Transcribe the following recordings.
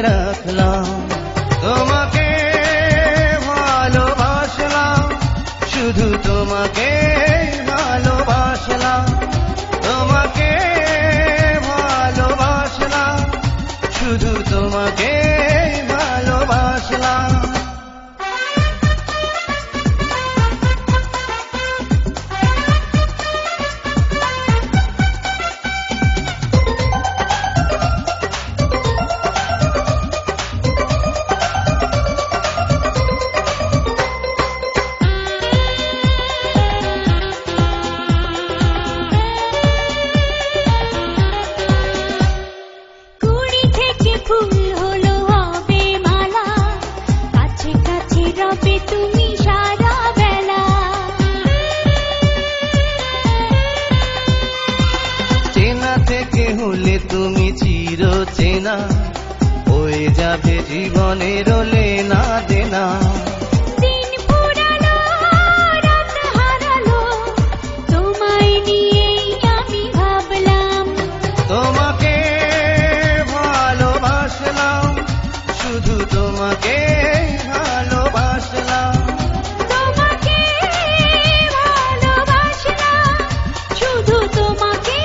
রাখলাম। তোমাকে ভালোবাসলাম, শুধু তোমাকে ভালোবাসলাম। তোমাকে ভালোবাসলাম, শুধু তোমাকে ভালোবাসলাম। থেকে হলে তুমি চিরচেনা, হয়ে যাবে জীবনের লেনা দেনা। দিন ফুরালো, রাত হারালো, তোমায় নিয়েই আমি ভাবলাম। তোমাকে ভালোবাসলাম, শুধু তোমাকে ভালোবাসলাম। তোমাকে ভালোবাসলাম, শুধু তোমাকে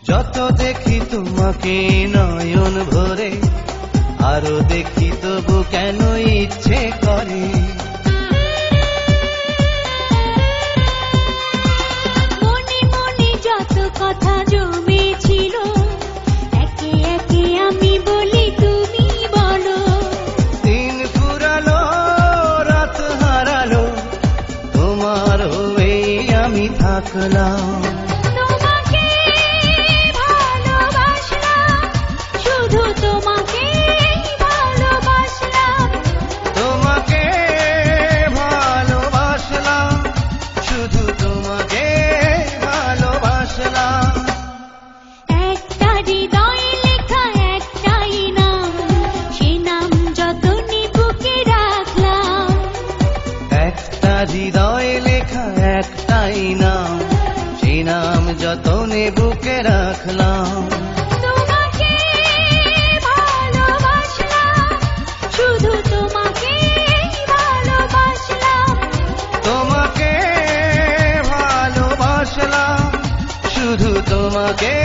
যত দেখি তোমাকে নয়ন ভরে, আরো দেখি তবু কেন ইচ্ছে করে। মনে মনে যত কথা জমেছিল, একে একে আমি বলি তুমি বলো। দিন ফুরালো, রাত হারালো, তোমার হয়েই আমি থাকলাম। তোমাকে ভালোবাসলাম, তোমাকে ভালোবাসলাম, শুধু তোমাকে ভালোবাসলাম। একটা হৃদয়ে লেখা একটাই নাম, সে নাম যতনে বুকে রাখলাম। একটা হৃদয়ে লেখা একটাই নাম, সে নাম যতনে বুকে রাখলাম। তোমাকে